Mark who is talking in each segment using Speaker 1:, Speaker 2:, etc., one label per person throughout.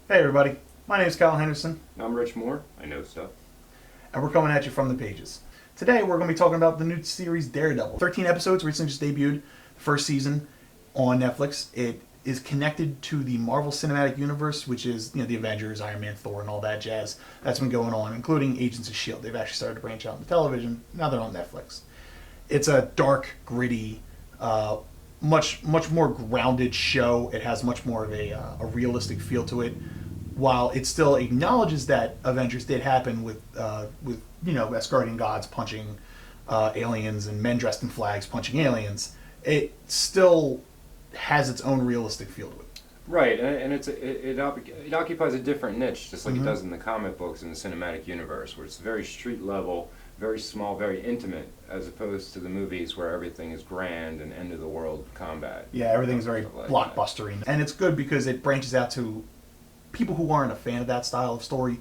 Speaker 1: Hey everybody, my name is Kyle Henderson,
Speaker 2: I'm Rich Moore. I know stuff.
Speaker 1: and we're coming at you from the pages. Today we're going to be talking about the new series Daredevil. 13 episodes, recently just debuted, the first season on Netflix. It is connected to the Marvel Cinematic Universe, which is the Avengers, Iron Man, Thor, and all that jazz that's been going on, including Agents of S.H.I.E.L.D. They've actually started to branch out into television. Now they're on Netflix. It's a dark, gritty, much more grounded show. It has much more of a realistic feel to it, while it still acknowledges that Avengers did happen with Asgardian gods punching aliens and men dressed in flags punching aliens. It still has its own realistic feel to it.
Speaker 2: Right, and it occupies a different niche, just like it does in the comic books and the cinematic universe, where it's very street level, very small, very intimate, as opposed to the movies where everything is grand and end of the world combat.
Speaker 1: Yeah, everything's very blockbustery, and it's good because it branches out to people who aren't a fan of that style of story,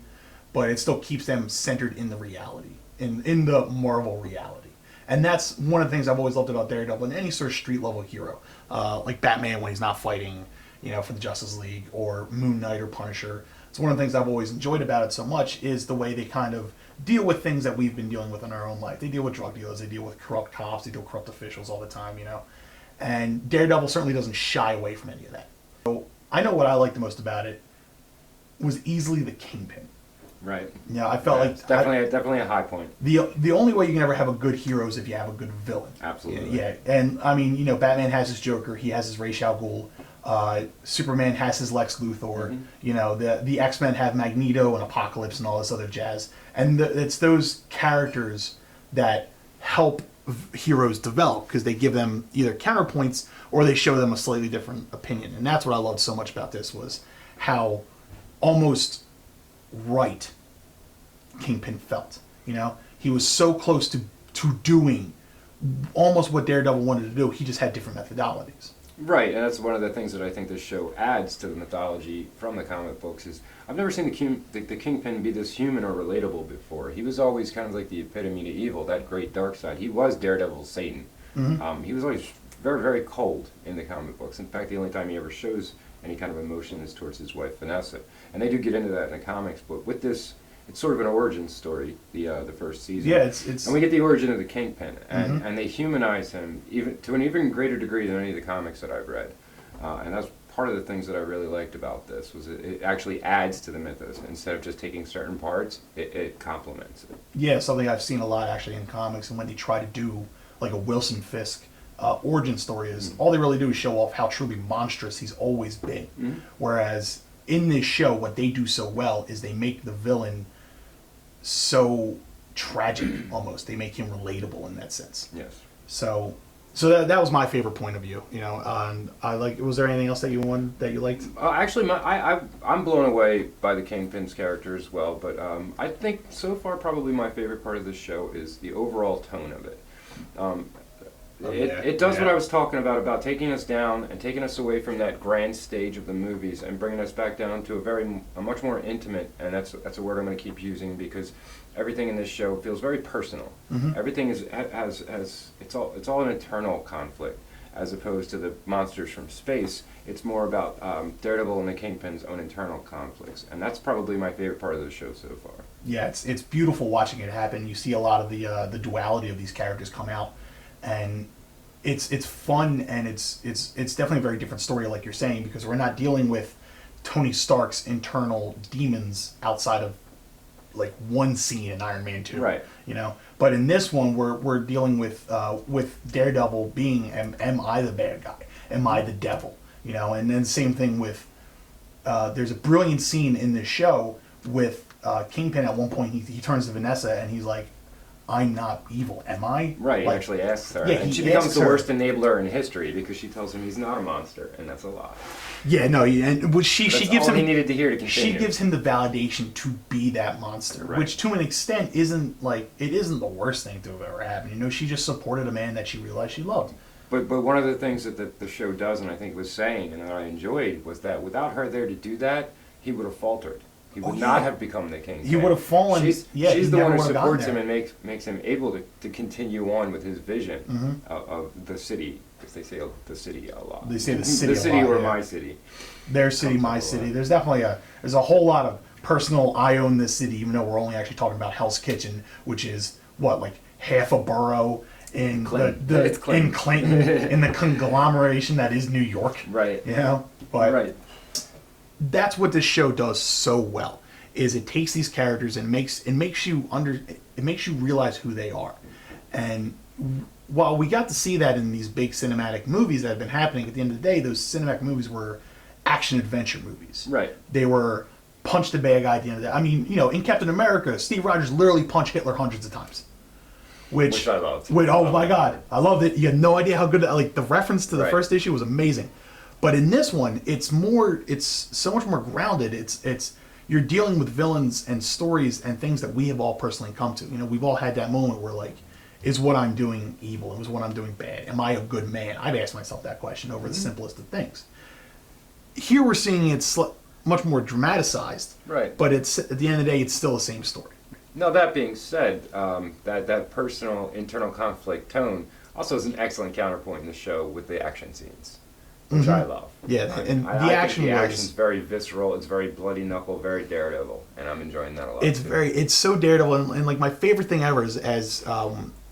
Speaker 1: but it still keeps them centered in the reality, in the Marvel reality. And that's one of the things I've always loved about Daredevil and any sort of street level hero, like Batman when he's not fighting, for the Justice League, or Moon Knight or Punisher. It's one of the things I've always enjoyed about it so much is the way they kind of deal with things that we've been dealing with in our own life. They deal with drug dealers, they deal with corrupt cops, they deal with corrupt officials all the time, And Daredevil certainly doesn't shy away from any of that. So I know what I liked the most about it was easily the Kingpin.
Speaker 2: Right.
Speaker 1: Yeah, I felt like
Speaker 2: it's definitely a high point.
Speaker 1: The only way you can ever have a good hero is if you have a good villain.
Speaker 2: Absolutely.
Speaker 1: Yeah, and I mean, Batman has his Joker, he has his Ra's al Ghul, Superman has his Lex Luthor. The X-Men have Magneto and Apocalypse and all this other jazz, and it's those characters that help heroes develop because they give them either counterpoints or they show them a slightly different opinion, and that's what I loved so much about this was how almost right Kingpin felt. He was so close to doing almost what Daredevil wanted to do. He just had different methodologies.
Speaker 2: Right, and that's one of the things that I think this show adds to the mythology from the comic books is I've never seen the Kingpin be this human or relatable before. He was always kind of like the epitome to evil, that great dark side. He was Daredevil's Satan. He was always very, very cold in the comic books. In fact, the only time he ever shows any kind of emotion is towards his wife Vanessa, and they do get into that in the comics. But with this, it's sort of an origin story. The first season,
Speaker 1: yeah, it's
Speaker 2: and we get the origin of the Kingpin, and they humanize him even to an even greater degree than any of the comics that I've read, and that's part of the things that I really liked about this was it actually adds to the mythos instead of just taking certain parts. It complements it.
Speaker 1: Yeah, something I've seen a lot actually in comics, and when they try to do like a Wilson Fisk origin story is all they really do is show off how truly monstrous he's always been. Whereas in this show, what they do so well is they make the villain so tragic almost. They make him relatable in that sense.
Speaker 2: Yes.
Speaker 1: So that was my favorite point of view. And I like. Was there anything else that you liked?
Speaker 2: Actually, I'm blown away by the Kingpin's character as well. But I think so far probably my favorite part of this show is the overall tone of it. It does what I was talking about taking us down and taking us away from that grand stage of the movies and bringing us back down to a much more intimate, and that's a word I'm going to keep using because everything in this show feels very personal. Everything it's all an internal conflict as opposed to the monsters from space. It's more about Daredevil and the Kingpin's own internal conflicts, and that's probably my favorite part of the show so far.
Speaker 1: Yeah, it's beautiful watching it happen. You see a lot of the duality of these characters come out. And it's fun, and it's definitely a very different story, like you're saying, because we're not dealing with Tony Stark's internal demons outside of like one scene in Iron Man 2,
Speaker 2: right?
Speaker 1: But in this one, we're dealing with Daredevil being, am I the bad guy? Am I the devil? And then same thing with there's a brilliant scene in this show with Kingpin. At one point, he turns to Vanessa and he's like, I'm not evil, am I?
Speaker 2: Right, he actually asks her. Yeah, and she becomes the worst enabler in history because she tells him he's not a monster, and that's a lie.
Speaker 1: Yeah, no, and she gives
Speaker 2: all
Speaker 1: him...
Speaker 2: he needed to hear to continue.
Speaker 1: She gives him the validation to be that monster, right. Which to an extent isn't the worst thing to have ever happened. She just supported a man that she realized she loved.
Speaker 2: But one of the things that the show does, and I think was saying, and that I enjoyed, was that without her there to do that, he would have faltered. he would not have become the King.
Speaker 1: He would have fallen.
Speaker 2: She's
Speaker 1: he
Speaker 2: the
Speaker 1: never
Speaker 2: one who
Speaker 1: would have gotten
Speaker 2: supports him
Speaker 1: there.
Speaker 2: and makes him able to continue on with his vision
Speaker 1: Mm-hmm.
Speaker 2: of the city, because they say the city a lot.
Speaker 1: They say the city
Speaker 2: the
Speaker 1: a
Speaker 2: city
Speaker 1: lot,
Speaker 2: or
Speaker 1: yeah.
Speaker 2: my city.
Speaker 1: Their city,
Speaker 2: Comes
Speaker 1: my
Speaker 2: up a
Speaker 1: city.
Speaker 2: lot.
Speaker 1: There's definitely there's a whole lot of personal I own this city, even though we're only actually talking about Hell's Kitchen, which is what, like half a borough in
Speaker 2: Clinton.
Speaker 1: the
Speaker 2: It's Clinton.
Speaker 1: in Clinton, in the conglomeration that is New York.
Speaker 2: Right.
Speaker 1: You know? But
Speaker 2: Right.
Speaker 1: that's what this show does so well, is it takes these characters and makes you realize who they are. And while we got to see that in these big cinematic movies that have been happening, at the end of the day, those cinematic movies were action adventure movies.
Speaker 2: Right.
Speaker 1: They were punch the bad guy at the end of the day. I mean, in Captain America, Steve Rogers literally punched Hitler hundreds of times. Which
Speaker 2: I loved.
Speaker 1: Oh my God, I loved it. You had no idea how good. Like the reference to the
Speaker 2: Right.
Speaker 1: first issue was amazing, but in this one, it's so much more grounded. It's you're dealing with villains and stories and things that we have all personally come to. We've all had that moment where like, is what I'm doing evil? Is what I'm doing bad? Am I a good man? I've asked myself that question over the simplest of things. Here we're seeing it much more dramatized,
Speaker 2: Right.
Speaker 1: but it's at the end of the day, it's still the same story.
Speaker 2: Now, that being said, that personal internal conflict tone also is an excellent counterpoint in the show with the action scenes, which I love.
Speaker 1: Yeah, and
Speaker 2: I
Speaker 1: the
Speaker 2: think
Speaker 1: action
Speaker 2: the
Speaker 1: was...
Speaker 2: action's very visceral. It's very bloody knuckle, very Daredevil, and I'm enjoying that a lot.
Speaker 1: It's so Daredevil, and like my favorite thing ever is as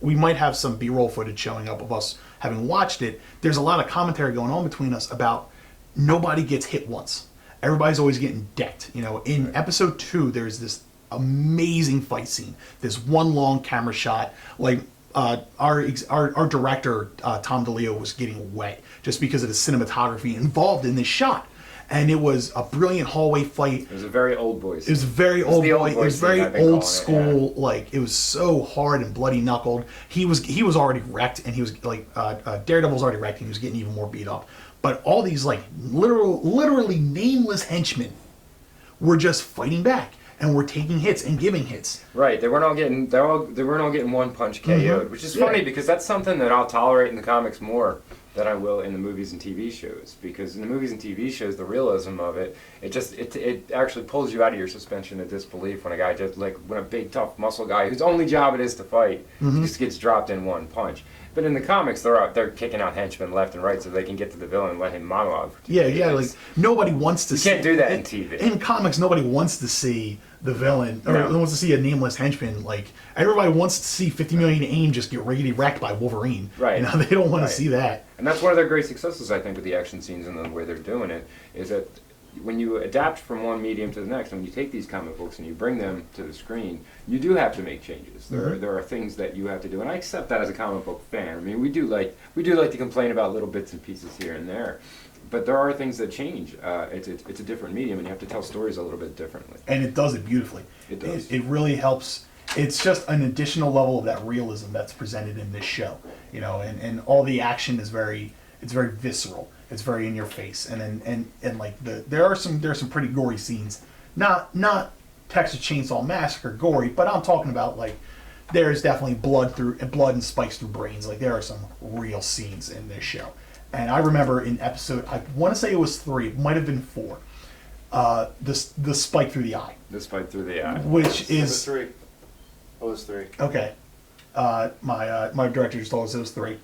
Speaker 1: we might have some B-roll footage showing up of us having watched it. There's a lot of commentary going on between us about nobody gets hit once. Everybody's always getting decked. In episode 2, there's this amazing fight scene. This one long camera shot, like our director Tom DeLeo was getting wet just because of the cinematography involved in this shot. And it was a brilliant hallway fight.
Speaker 2: It was a very old boy scene.
Speaker 1: It was very old boy. It was very old school.
Speaker 2: It, yeah.
Speaker 1: Like it was so hard and bloody knuckled. He was already wrecked, and he was like Daredevil's already wrecked, and he was getting even more beat up. But all these like literally nameless henchmen were just fighting back, and were taking hits and giving hits.
Speaker 2: Right. They weren't all getting one punch KO'd,
Speaker 1: Mm-hmm.
Speaker 2: which is funny because that's something that I'll tolerate in the comics more than I will in the movies and TV shows. Because in the movies and TV shows, the realism of it actually pulls you out of your suspension of disbelief when when a big tough muscle guy whose only job it is to fight just gets dropped in one punch. But in the comics, they're kicking out henchmen left and right so they can get to the villain and let him monologue.
Speaker 1: Yeah. Like nobody wants to.
Speaker 2: You can't do that in TV.
Speaker 1: In comics, nobody wants to see the villain or wants to see a nameless henchman. Like everybody wants to see 50 million AIM just get really wrecked by Wolverine.
Speaker 2: Right.
Speaker 1: They don't want to see that.
Speaker 2: And that's one of their great successes, I think, with the action scenes and the way they're doing it, is that when you adapt from one medium to the next, and when you take these comic books and you bring them to the screen, you do have to make changes. There are things that you have to do, and I accept that as a comic book fan. I mean, we do like to complain about little bits and pieces here and there, but there are things that change. It's a different medium, and you have to tell stories a little bit differently.
Speaker 1: And it does it beautifully.
Speaker 2: It does.
Speaker 1: It really helps. It's just an additional level of that realism that's presented in this show. And all the action is very visceral. It's very in your face, and like there are some pretty gory scenes. Not Texas Chainsaw Massacre gory, but I'm talking about like there's definitely blood and spikes through brains. Like there are some real scenes in this show. And I remember in episode, I want to say it was 3, it might have been 4. The spike through the eye.
Speaker 2: The spike through the eye,
Speaker 1: Which
Speaker 3: It was
Speaker 1: is
Speaker 3: 3. It was 3.
Speaker 1: okay. My director just told us it was 3.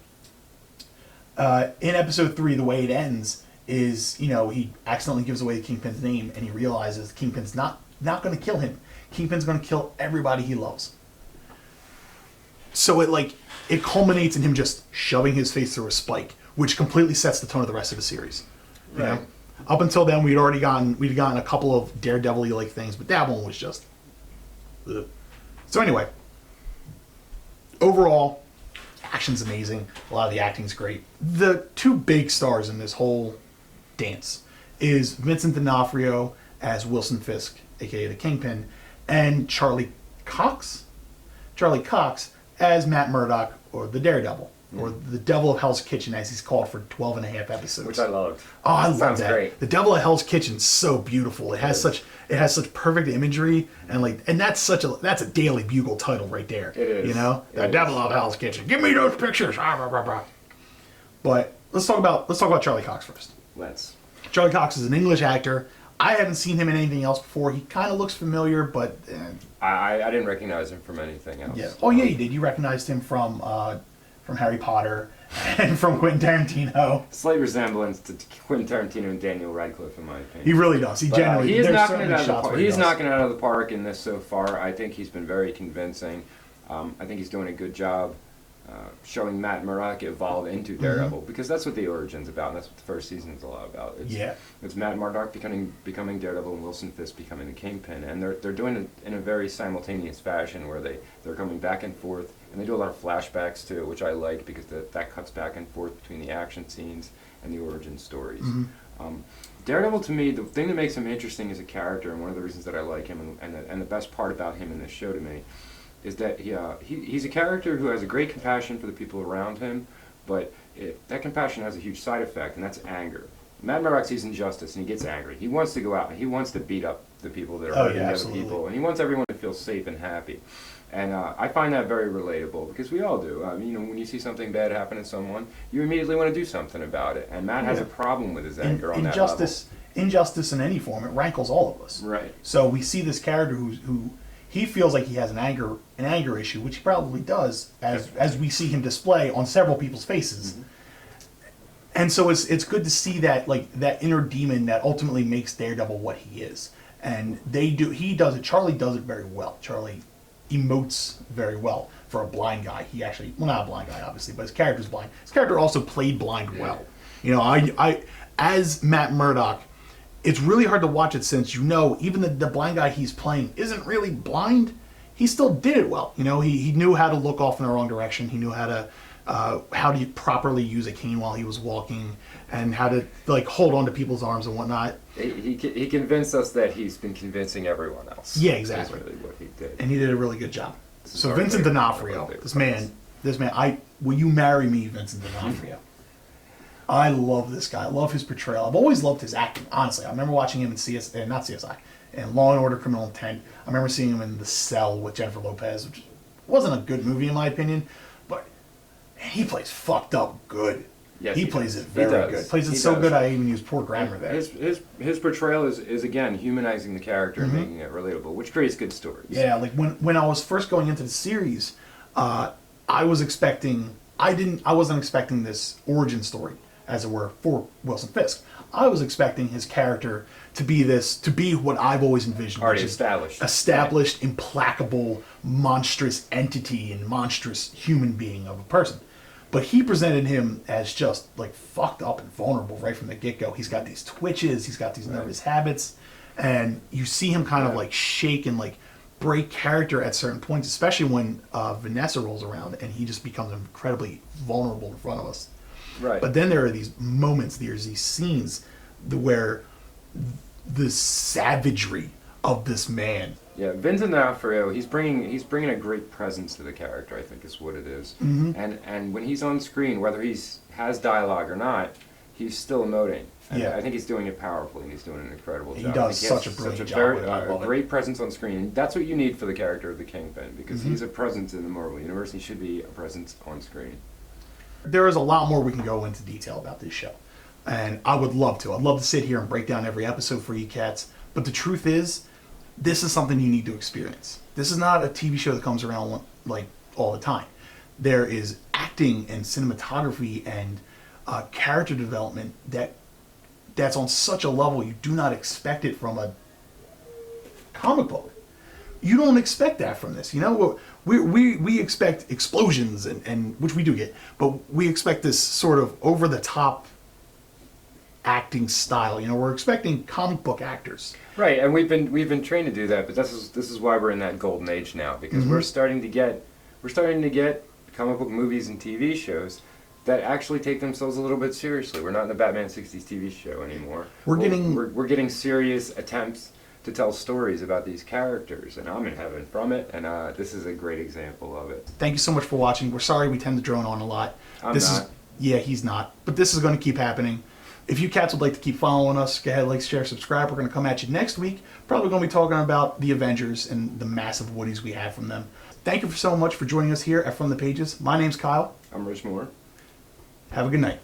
Speaker 1: In episode 3, the way it ends is, he accidentally gives away the Kingpin's name, and he realizes Kingpin's not going to kill him. Kingpin's going to kill everybody he loves. So it culminates in him just shoving his face through a spike, which completely sets the tone of the rest of the series. You know? Up until then, we'd gotten a couple of Daredevil-y like things, but that one was just. Ugh. So anyway, overall, action's amazing. A lot of the acting's great. The 2 big stars in this whole dance is Vincent D'Onofrio as Wilson Fisk, aka the Kingpin, and Charlie Cox as Matt Murdock, or the Daredevil, or the Devil of Hell's Kitchen, as he's called for 12 and a half episodes.
Speaker 2: which I loved.
Speaker 1: Oh, I love
Speaker 2: Sounds
Speaker 1: that.
Speaker 2: great.
Speaker 1: The Devil of Hell's Kitchen's so beautiful. It has such perfect imagery, and that's a Daily Bugle title right there.
Speaker 2: It is.
Speaker 1: The Devil of Hell's Kitchen. Give me those pictures. But let's talk about Charlie Cox first.
Speaker 2: Let's.
Speaker 1: Charlie Cox is an English actor. I haven't seen him in anything else before. He kind of looks familiar, but
Speaker 2: I didn't recognize him from anything else.
Speaker 1: yeah. Oh yeah, you did. You recognized him from Harry Potter and from Quentin Tarantino.
Speaker 2: Slight resemblance to Quentin Tarantino and Daniel Radcliffe, in my opinion.
Speaker 1: He really does. He genuinely.
Speaker 2: He is
Speaker 1: there's
Speaker 2: knocking it
Speaker 1: certainly
Speaker 2: out of the
Speaker 1: shots
Speaker 2: park.
Speaker 1: where he
Speaker 2: He's
Speaker 1: does.
Speaker 2: knocking it out of the park in this so far. I think he's been very convincing. I think he's doing a good job showing Matt Murdock evolve into Daredevil, because that's what the origin's about, and that's what the first season is a lot about. It's Matt Murdock becoming Daredevil and Wilson Fisk becoming the Kingpin, and they're doing it in a very simultaneous fashion where they're coming back and forth, and they do a lot of flashbacks too, which I like because that cuts back and forth between the action scenes and the origin stories. Daredevil, to me, the thing that makes him interesting as a character, and one of the reasons that I like him, and the best part about him in this show to me, is that he's a character who has a great compassion for the people around him, but that compassion has a huge side effect, and that's anger. Matt Murdock sees injustice, and he gets angry. He wants to go out, and he wants to beat up the people that are hurting the other people, and he wants everyone to feel safe and happy. And I find that very relatable, because we all do. When you see something bad happen to someone, you immediately want to do something about it, and Matt has a problem with his anger on that level.
Speaker 1: Injustice in any form, it rankles all of us.
Speaker 2: Right.
Speaker 1: So we see this character who he feels like he has an anger issue, which he probably does, as we see him display on several people's faces. And so it's good to see that that inner demon that ultimately makes Daredevil what he is. And he does it. Charlie does it very well. Charlie emotes very well for a blind guy. He actually, well, not a blind guy obviously, but his character's blind. His character also played blind well. I as Matt Murdock, it's really hard to watch it since even the blind guy he's playing isn't really blind. He still did it well. He knew how to look off in the wrong direction. He knew how to properly use a cane while he was walking, and how to hold on to people's arms and whatnot.
Speaker 2: He convinced us that he's been convincing everyone else.
Speaker 1: Yeah, exactly.
Speaker 2: That's really what he did.
Speaker 1: And he did a really good job. So Vincent DOnofrio, this man, will you marry me, Vincent D'Onofrio? I love this guy. I love his portrayal. I've always loved his acting, honestly. I remember watching him in in Law & Order Criminal Intent. I remember seeing him in The Cell with Jennifer Lopez, which wasn't a good movie in my opinion, but he plays fucked up good.
Speaker 2: Yes,
Speaker 1: he plays it very good. Plays it so good I even use poor grammar there.
Speaker 2: His portrayal is again humanizing the character and making it relatable, which creates good stories.
Speaker 1: Yeah, when I was first going into the series, I wasn't expecting this origin story, as it were, for Wilson Fisk. I was expecting his character to be what I've always envisioned.
Speaker 2: Already
Speaker 1: established, right. Implacable, monstrous entity and monstrous human being of a person. But he presented him as just fucked up and vulnerable right from the get-go. He's got these twitches, he's got these nervous habits, and you see him kind of shake and break character at certain points, especially when Vanessa rolls around and he just becomes incredibly vulnerable in front of us.
Speaker 2: Right.
Speaker 1: But then there are these moments, there's these scenes where the savagery of this man.
Speaker 2: Yeah, Vincent D'Onofrio, he's bringing a great presence to the character, I think is what it is. And when he's on screen, whether has dialogue or not, he's still emoting. And I think he's doing it powerfully, and he's doing an incredible job.
Speaker 1: He does such a brilliant job with it. I love
Speaker 2: a great presence on screen. And that's what you need for the character of the Kingpin, because he's a presence in the Marvel Universe. He should be a presence on screen.
Speaker 1: There is a lot more we can go into detail about this show. And I would love to. I'd love to sit here and break down every episode for you cats. But the truth is, this is something you need to experience. This is not a TV show that comes around all the time. There is acting and cinematography and character development that's on such a level you do not expect it from a comic book. You don't expect that from this. We expect explosions and which we do get, but we expect this sort of over the top acting style. We're expecting comic book actors.
Speaker 2: Right, and we've been trained to do that, but this is why we're in that golden age now, because we're starting to get comic book movies and TV shows that actually take themselves a little bit seriously. We're not in the Batman 60s TV show anymore. We're getting serious attempts to tell stories about these characters, and I'm in heaven from it, and this is a great example of it.
Speaker 1: Thank you so much for watching. We're sorry we tend to drone on a lot.
Speaker 2: Yeah,
Speaker 1: he's not. But this is going to keep happening. If you cats would like to keep following us, go ahead, share, subscribe. We're going to come at you next week. Probably going to be talking about the Avengers and the massive woodies we have from them. Thank you so much for joining us here at From the Pages. My name's Kyle.
Speaker 2: I'm Rich Moore.
Speaker 1: Have a good night.